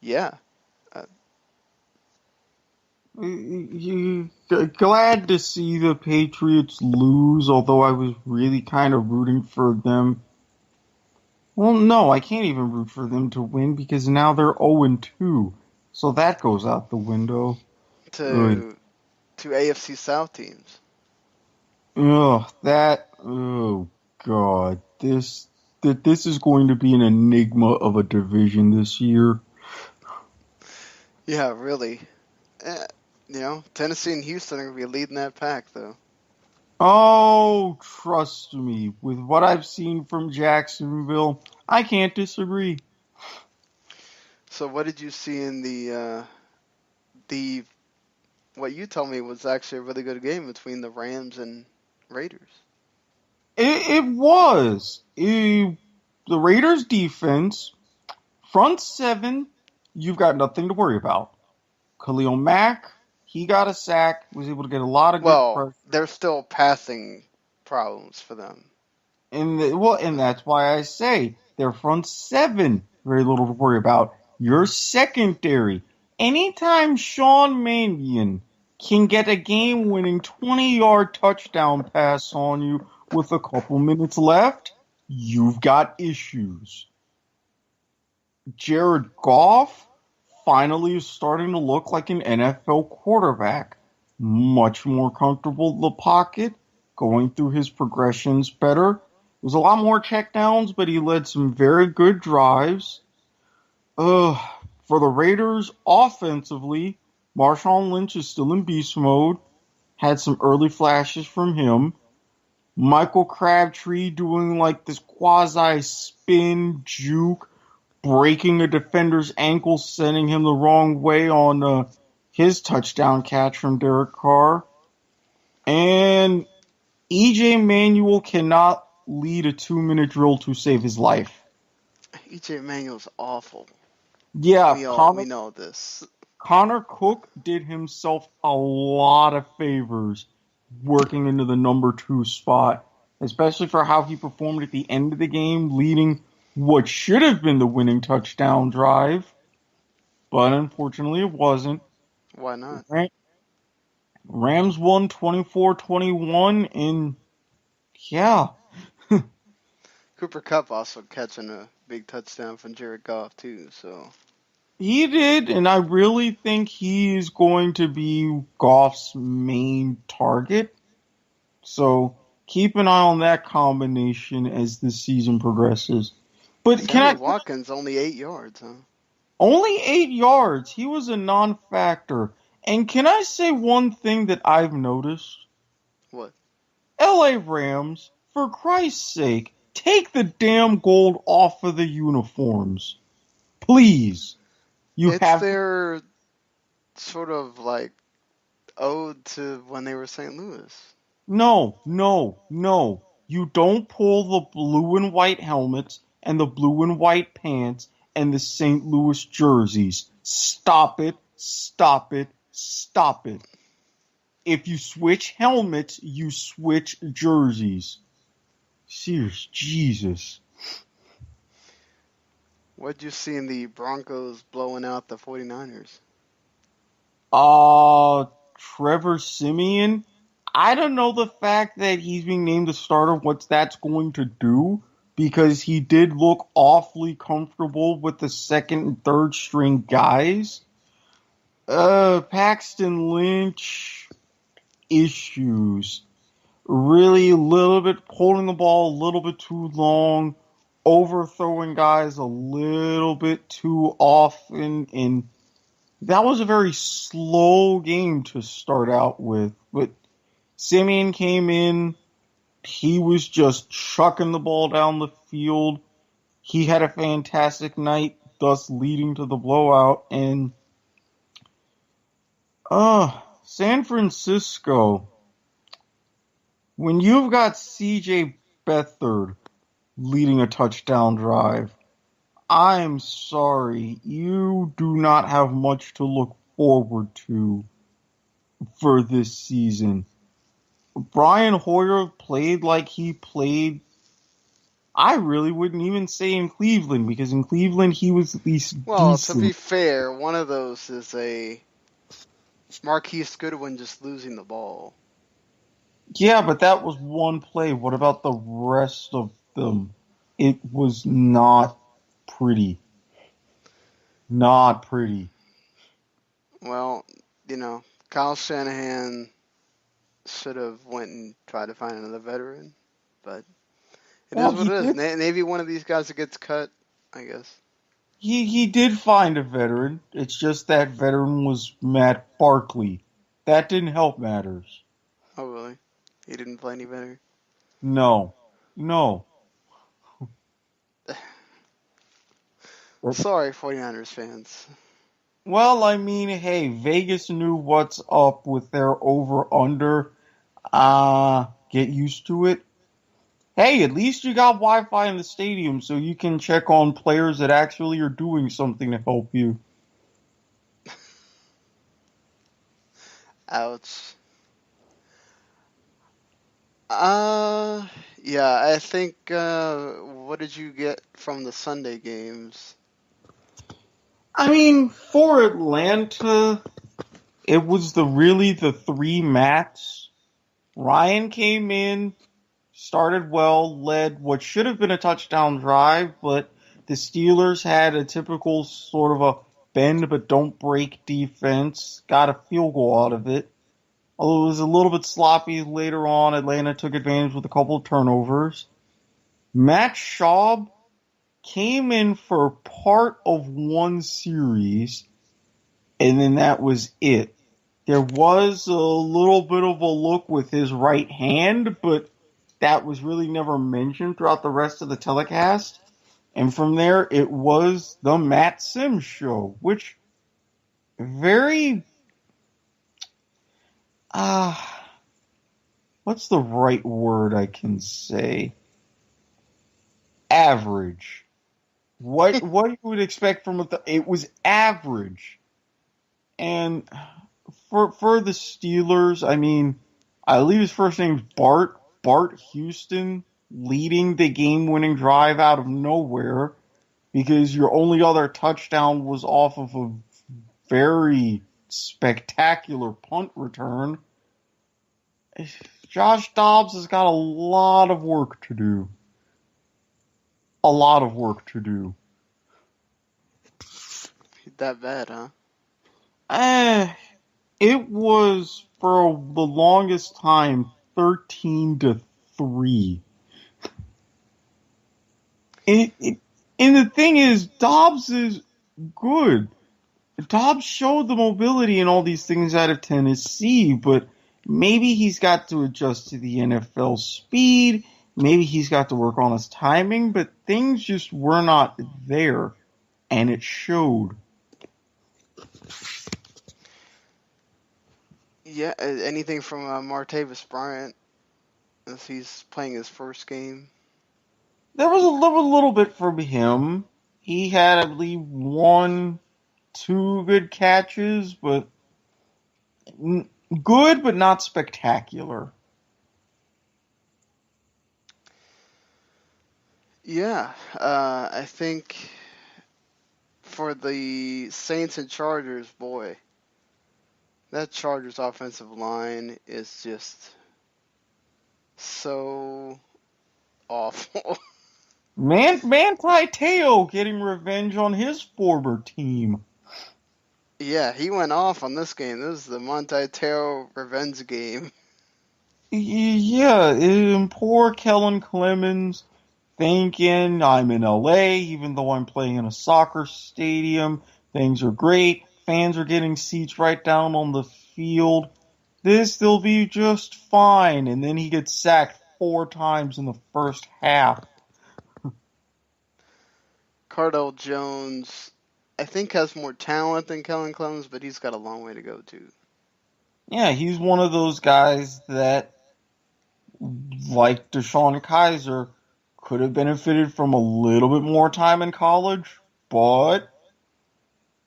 yeah. Glad to see the Patriots lose, although I was really kind of rooting for them. Well, no, I can't even root for them to win because now they're 0-2. So that goes out the window. To AFC South teams. Oh, God. This is going to be an enigma of a division this year. Yeah, really. Tennessee and Houston are going to be leading that pack, though. Oh, trust me. With what I've seen from Jacksonville, I can't disagree. So what did you see in the what you told me was actually a really good game between the Rams and Raiders? It was. The Raiders defense, front seven, you've got nothing to worry about. Khalil Mack, he got a sack, was able to get a lot of good pressure. There's still passing problems for them. And that's why I say their front seven, very little to worry about. Your secondary, anytime Sean Mannion can get a game-winning 20-yard touchdown pass on you with a couple minutes left, you've got issues. Jared Goff finally is starting to look like an NFL quarterback. Much more comfortable in the pocket, going through his progressions better. There was a lot more checkdowns, but he led some very good drives. For the Raiders, offensively, Marshawn Lynch is still in beast mode. Had some early flashes from him. Michael Crabtree doing like this quasi-spin juke, breaking a defender's ankle, sending him the wrong way on his touchdown catch from Derek Carr. And E.J. Manuel cannot lead a 2-minute drill to save his life. E.J. Manuel's awful. Yeah, we know this. Connor Cook did himself a lot of favors working into the number 2 spot, especially for how he performed at the end of the game, leading what should have been the winning touchdown drive. But unfortunately, it wasn't. Why not? Rams won 24-21, and yeah. Cooper Kupp also catching a big touchdown from Jared Goff, too, so... He did, and I really think he is going to be Goff's main target. So keep an eye on that combination as the season progresses. But Watkins only 8 yards, huh? Only 8 yards. He was a non-factor. And can I say one thing that I've noticed? What? LA Rams, for Christ's sake, take the damn gold off of the uniforms. Please. It's their sort of like ode to when they were St. Louis. No. You don't pull the blue and white helmets and the blue and white pants and the St. Louis jerseys. Stop it, stop it, stop it. If you switch helmets, you switch jerseys. Serious Jesus. What'd you see in the Broncos blowing out the 49ers? Trevor Siemian. I don't know the fact that he's being named the starter, what that's going to do, because he did look awfully comfortable with the second and third string guys. Paxton Lynch, issues. Really a little bit holding the ball a little bit too long, overthrowing guys a little bit too often, and that was a very slow game to start out with. But Simeon came in, he was just chucking the ball down the field. He had a fantastic night, thus leading to the blowout. And San Francisco, when you've got CJ Beathard leading a touchdown drive, I'm sorry, you do not have much to look forward to for this season. Brian Hoyer played like he played, I really wouldn't even say in Cleveland, because in Cleveland he was at least decent. To be fair, one of those is a Marquise Goodwin just losing the ball. Yeah, but that was one play. What about the rest of them? It was not pretty. Not pretty. Well, Kyle Shanahan should have went and tried to find another veteran, but it is what it is. Maybe one of these guys that gets cut, I guess. He did find a veteran. It's just that veteran was Matt Barkley. That didn't help matters. Oh, really? He didn't play any better? No. Sorry, 49ers fans. Well, I mean, hey, Vegas knew what's up with their over-under. Get used to it. Hey, at least you got Wi-Fi in the stadium so you can check on players that actually are doing something to help you. Ouch. Yeah, I think, what did you get from the Sunday games? I mean, for Atlanta, it was the three Mats. Ryan came in, started well, led what should have been a touchdown drive, but the Steelers had a typical sort of a bend but don't break defense, got a field goal out of it. Although it was a little bit sloppy later on, Atlanta took advantage with a couple of turnovers. Matt Schaub came in for part of one series, and then that was it. There was a little bit of a look with his right hand, but that was really never mentioned throughout the rest of the telecast. And from there, it was the Matt Sims show, which very... what's the right word I can say? Average. What you would expect from it was average. And for the Steelers, I mean, I believe his first name's Bart Houston, leading the game-winning drive out of nowhere because your only other touchdown was off of a very spectacular punt return. Josh Dobbs has got a lot of work to do. A lot of work to do. That bad, huh? It was for the longest time 13-3. And the thing is, Dobbs is good. Dobbs showed the mobility and all these things out of Tennessee, but maybe he's got to adjust to the NFL speed. Maybe he's got to work on his timing, but things just were not there, and it showed. Yeah, anything from Martavis Bryant? as he's playing his first game. There was a little bit from him. He had, I believe, 2 good catches, but good, but not spectacular. Yeah, I think for the Saints and Chargers, boy, that Chargers offensive line is just so awful. Manti Te'o getting revenge on his former team. Yeah, he went off on this game. This is the Monday Te'o revenge game. Yeah, and poor Kellen Clemens thinking I'm in LA, even though I'm playing in a soccer stadium. Things are great. Fans are getting seats right down on the field. They'll be just fine. And then he gets sacked 4 times in the first half. Cardell Jones, I think, has more talent than Kellen Clemens, but he's got a long way to go, too. Yeah, he's one of those guys that, like Deshaun Kaiser, could have benefited from a little bit more time in college, but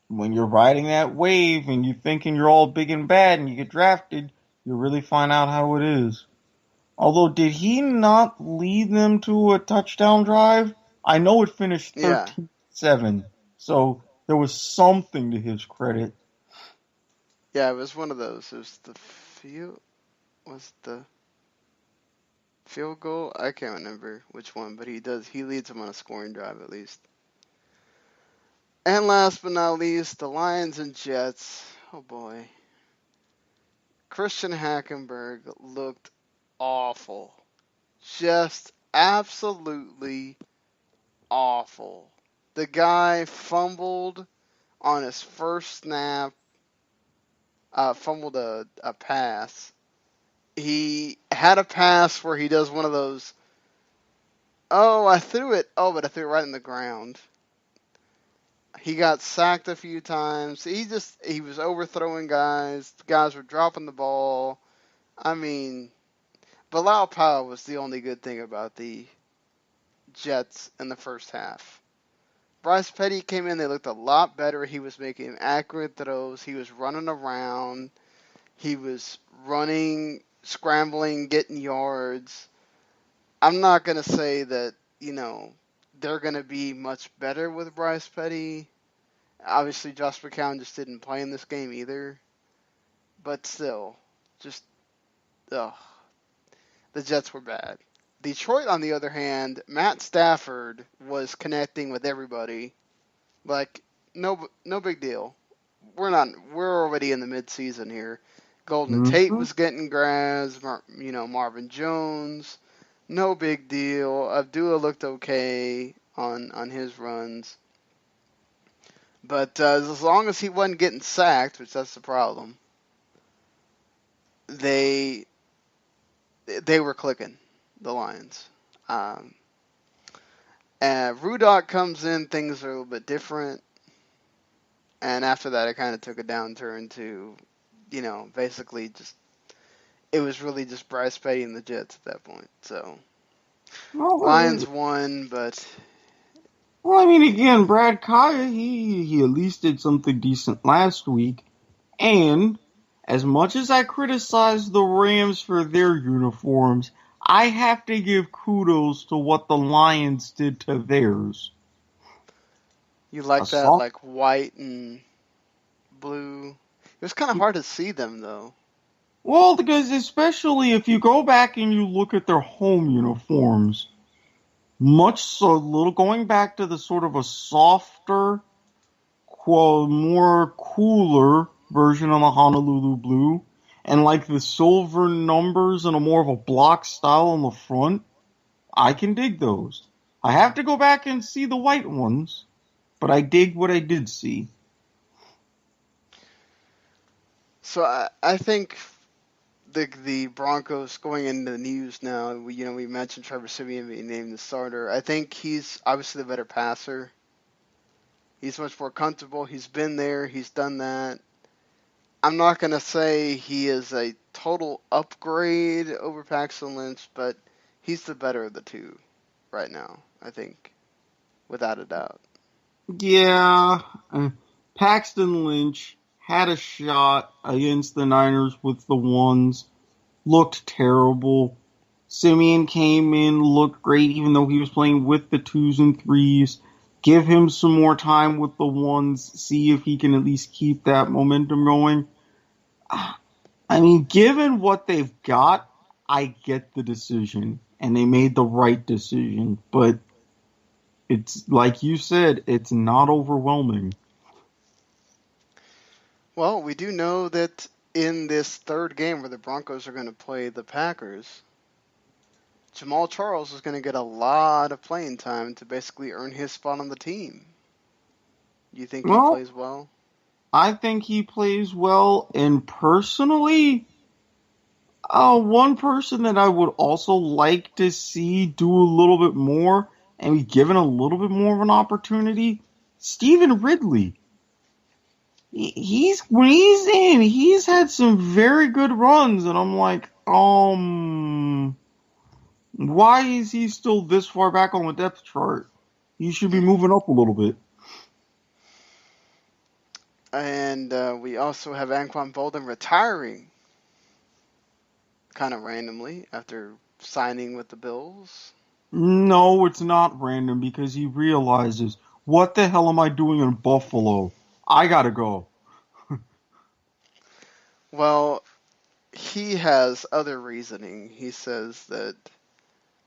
when you're riding that wave and you're thinking you're all big and bad and you get drafted, you really find out how it is. Although, did he not lead them to a touchdown drive? I know it finished 13-7, so there was something to his credit. Yeah, it was one of those. It was the field goal? I can't remember which one, but he leads them on a scoring drive at least. And last but not least, the Lions and Jets. Oh boy. Christian Hackenberg looked awful. Just absolutely awful. The guy fumbled on his first snap, fumbled a pass. He had a pass where he does one of those, I threw it, but I threw it right in the ground. He got sacked a few times. He was overthrowing guys. Guys were dropping the ball. I mean, Bilal Powell was the only good thing about the Jets in the first half. Bryce Petty came in. They looked a lot better. He was making accurate throws. He was running around. He was running, scrambling, getting yards. I'm not going to say that, they're going to be much better with Bryce Petty. Obviously, Josh McCown just didn't play in this game either. But still, just, the Jets were bad. Detroit, on the other hand, Matt Stafford was connecting with everybody. Like, no big deal. We're already in the midseason here. Golden Tate was getting grabs, Marvin Jones. No big deal. Abdullah looked okay on his runs. But as long as he wasn't getting sacked, which that's the problem, they were clicking, the Lions. And Rudock comes in, things are a little bit different. And after that, it kind of took a downturn to, basically it was really just Bryce Petty and the Jets at that point. So, Lions won, but... Well, I mean, again, Brad Kaya, he at least did something decent last week. And as much as I criticize the Rams for their uniforms, I have to give kudos to what the Lions did to theirs. You like that, like white and blue? It was kind of hard to see them, though. Well, because especially if you go back and you look at their home uniforms, going back to the sort of a softer, more cooler version of the Honolulu blue, and like the silver numbers and a more of a block style on the front, I can dig those. I have to go back and see the white ones, but I dig what I did see. So I think the Broncos going into the news now, we mentioned Trevor Siemian being named the starter. I think he's obviously the better passer. He's much more comfortable. He's been there. He's done that. I'm not going to say he is a total upgrade over Paxton Lynch, but he's the better of the two right now, I think, without a doubt. Yeah, Paxton Lynch had a shot against the Niners with the ones, looked terrible. Siemian came in, looked great, even though he was playing with the 2s and 3s. Give him some more time with the ones, see if he can at least keep that momentum going. I mean, given what they've got, I get the decision, and they made the right decision, but it's, like you said, it's not overwhelming. Well, we do know that in this third game where the Broncos are going to play the Packers, Jamal Charles is going to get a lot of playing time to basically earn his spot on the team. You think he Well, plays well? I think he plays well, and personally, one person that I would also like to see do a little bit more and be given a little bit more of an opportunity, Stephen Ridley. When he's in, he's had some very good runs, and I'm like, why is he still this far back on the depth chart? He should be moving up a little bit. And we also have Anquan Bolden retiring kind of randomly after signing with the Bills. No, it's not random because he realizes, what the hell am I doing in Buffalo? I gotta go. Well, he has other reasoning. He says that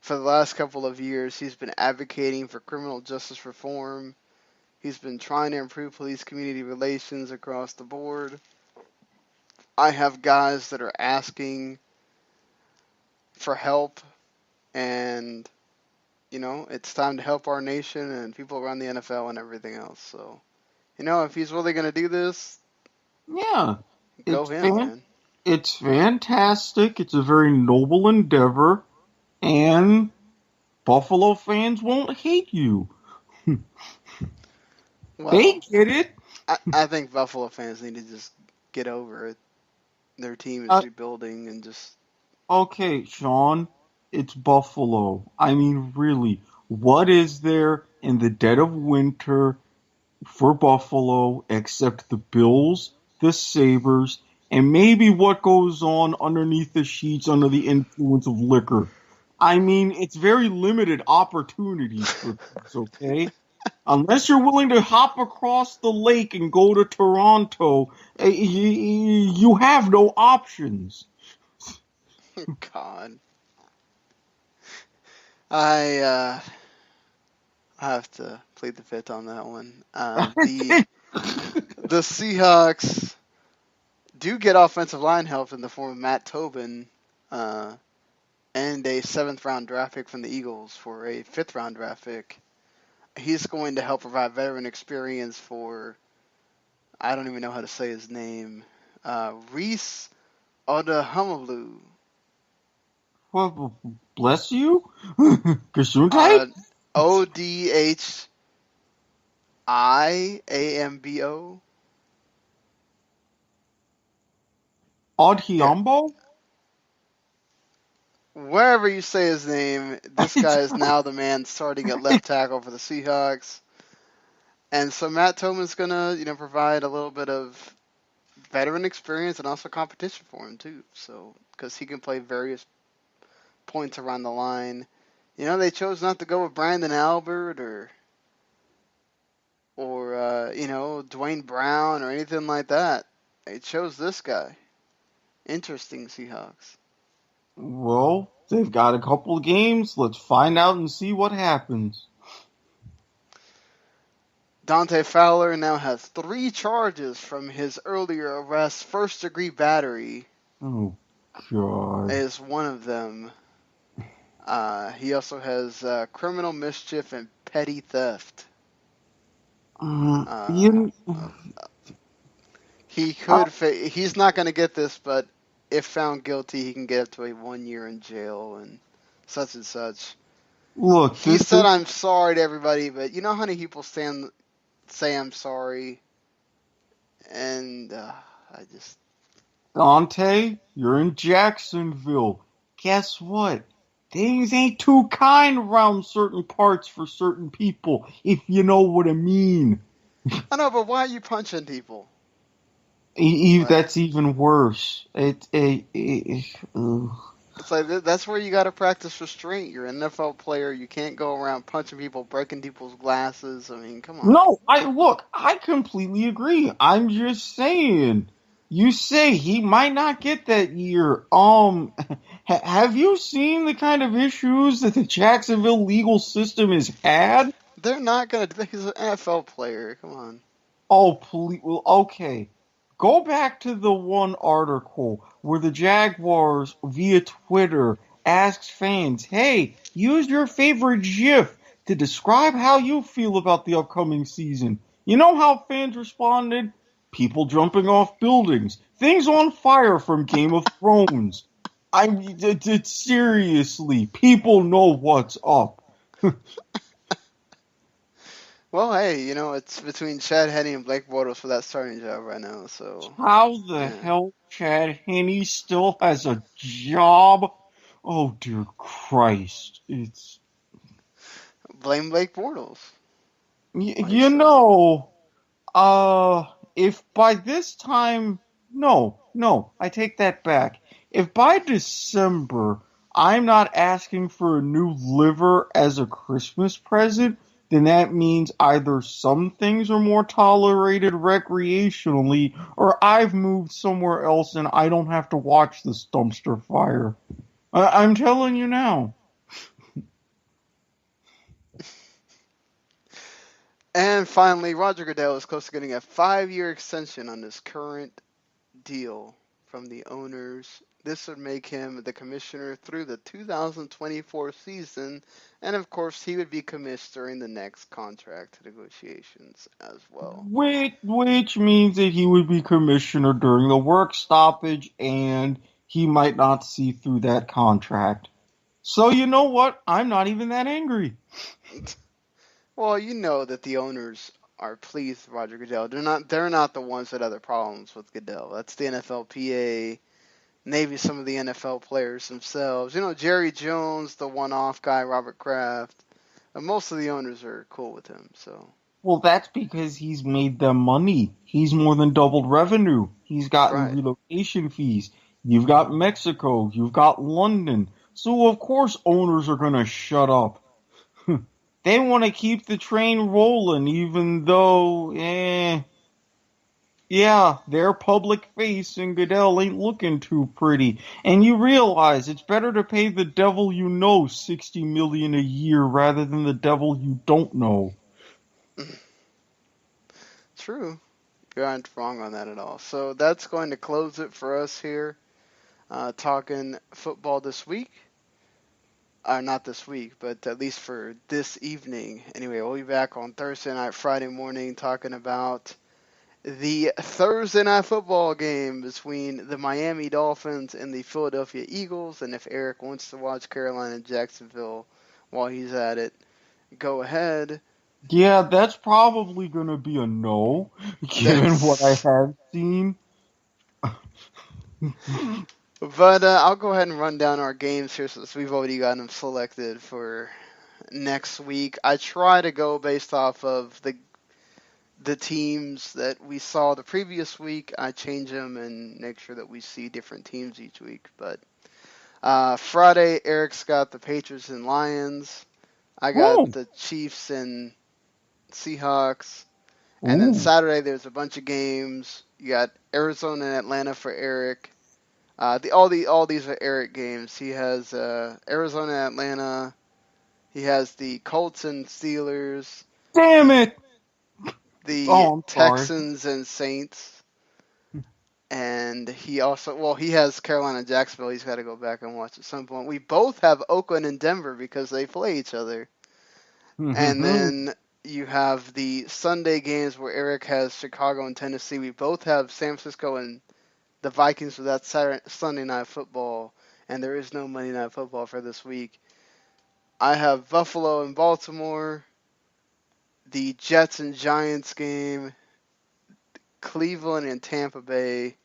for the last couple of years, he's been advocating for criminal justice reform. He's been trying to improve police-community relations across the board. I have guys that are asking for help, and, it's time to help our nation and people around the NFL and everything else. So, if he's really going to do this, Yeah, go him, man. It's fantastic. It's a very noble endeavor, and Buffalo fans won't hate you. Well, they get it. I think Buffalo fans need to just get over it. Their team is rebuilding and just... Okay, Sean, it's Buffalo. I mean, really, what is there in the dead of winter for Buffalo except the Bills, the Sabres, and maybe what goes on underneath the sheets under the influence of liquor? I mean, it's very limited opportunities for this, okay? Unless you're willing to hop across the lake and go to Toronto, you have no options. God. I have to plead the fifth on that one. The Seahawks do get offensive line help in the form of Matt Tobin and a 7th-round draft pick from the Eagles for a 5th-round draft pick. He's going to help provide veteran experience for, I don't even know how to say his name, Reese Odehamalu. Well, bless you. Gesundheit. Odhiambo. Odhiambo? Wherever you say his name, this guy is now the man starting at left tackle for the Seahawks. And so Matt Tobin's going to, provide a little bit of veteran experience and also competition for him, too. So, because he can play various points around the line. They chose not to go with Brandon Albert or Dwayne Brown or anything like that. They chose this guy. Interesting, Seahawks. Well, they've got a couple of games. Let's find out and see what happens. Dante Fowler now has 3 charges from his earlier arrest. First-degree battery. Oh, God. Is one of them. He also has criminal mischief and petty theft. He's not going to get this, but if found guilty, he can get up to a 1 year in jail and such and such. Look, he said, "I'm sorry to everybody," but you know how many people say "I'm sorry," and Dante, you're in Jacksonville. Guess what? Things ain't too kind around certain parts for certain people, if you know what I mean. I know, but why are you punching people? That's even worse. It's like that's where you got to practice restraint. You're an NFL player. You can't go around punching people, breaking people's glasses. I mean, come on. No, I completely agree. I'm just saying. You say he might not get that year. Have you seen the kind of issues that the Jacksonville legal system has had? They're not gonna. He's an NFL player. Come on. Oh, please. Well, okay. Go back to the one article where the Jaguars, via Twitter, asks fans, hey, use your favorite GIF to describe how you feel about the upcoming season. You know how fans responded? People jumping off buildings, things on fire from Game of Thrones. I mean, seriously, people know what's up. Well, hey, it's between Chad Henne and Blake Bortles for that starting job right now. So How the yeah. hell Chad Henne still has a job? Oh, dear Christ. It's... Blame Blake Bortles. You know, if by this time... No, I take that back. If by December I'm not asking for a new liver as a Christmas present, then that means either some things are more tolerated recreationally, or I've moved somewhere else and I don't have to watch this dumpster fire. I'm telling you now. And finally, Roger Goodell is close to getting a 5-year extension on his current deal from the owners. This would make him the commissioner through the 2024 season, and of course, he would be commissioned during the next contract negotiations as well. Which means that he would be commissioner during the work stoppage, and he might not see through that contract. So you know what? I'm not even that angry. Well, you know that the owners are pleased with Roger Goodell. They're not the ones that have the problems with Goodell. That's the NFLPA, maybe some of the NFL players themselves. Jerry Jones, the one-off guy, Robert Kraft. Most of the owners are cool with him. So. Well, that's because he's made them money. He's more than doubled revenue. He's gotten Right. relocation fees. You've got Mexico. You've got London. So, of course, owners are going to shut up. They want to keep the train rolling, even though, yeah, their public face and Goodell ain't looking too pretty. And you realize it's better to pay the devil you know $60 million a year rather than the devil you don't know. True. You aren't wrong on that at all. So that's going to close it for us here, talking football this week. Not this week, but at least for this evening. Anyway, we'll be back on Thursday night, Friday morning, talking about the Thursday night football game between the Miami Dolphins and the Philadelphia Eagles. And if Eric wants to watch Carolina and Jacksonville while he's at it, go ahead. Yeah, that's probably going to be a no, given what I have seen. But I'll go ahead and run down our games here since we've already got them selected for next week. I try to go based off of the teams that we saw the previous week. I change them and make sure that we see different teams each week. But Friday, Eric's got the Patriots and Lions. I got the Chiefs and Seahawks. And then Saturday, there's a bunch of games. You got Arizona and Atlanta for Eric. All these are Eric games. He has Arizona and Atlanta. He has the Colts and Steelers. Damn it! The Texans and Saints. And he has Carolina and Jacksonville. He's got to go back and watch at some point. We both have Oakland and Denver because they play each other. And then you have the Sunday games where Eric has Chicago and Tennessee. We both have San Francisco and the Vikings for that Sunday night football. And there is no Monday night football for this week. I have Buffalo and Baltimore. The Jets and Giants game. Cleveland and Tampa Bay.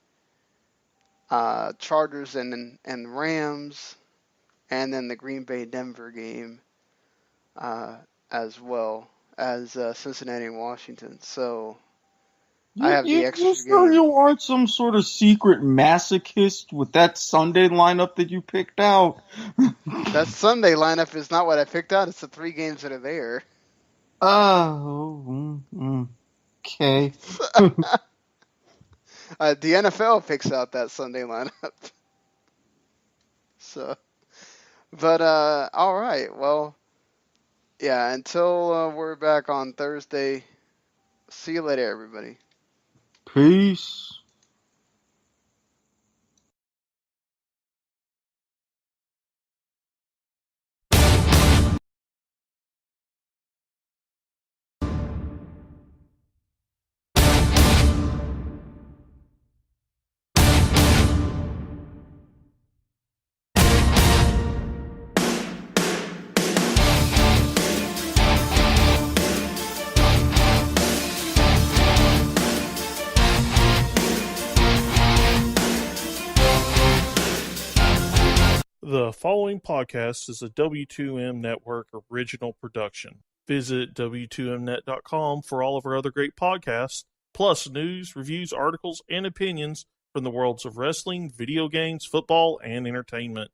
Chargers and Rams, and then the Green Bay Denver game, as well as Cincinnati and Washington. So I have the extra You sure game. you aren't some sort of secret masochist with that Sunday lineup that you picked out? That Sunday lineup is not what I picked out. It's the 3 games that are there. Oh, okay. The NFL picks out that Sunday lineup. So, but all right. Well, yeah. Until we're back on Thursday. See you later, everybody. Peace. The following podcast is a W2M Network original production. Visit W2Mnet.com for all of our other great podcasts, plus news, reviews, articles, and opinions from the worlds of wrestling, video games, football, and entertainment.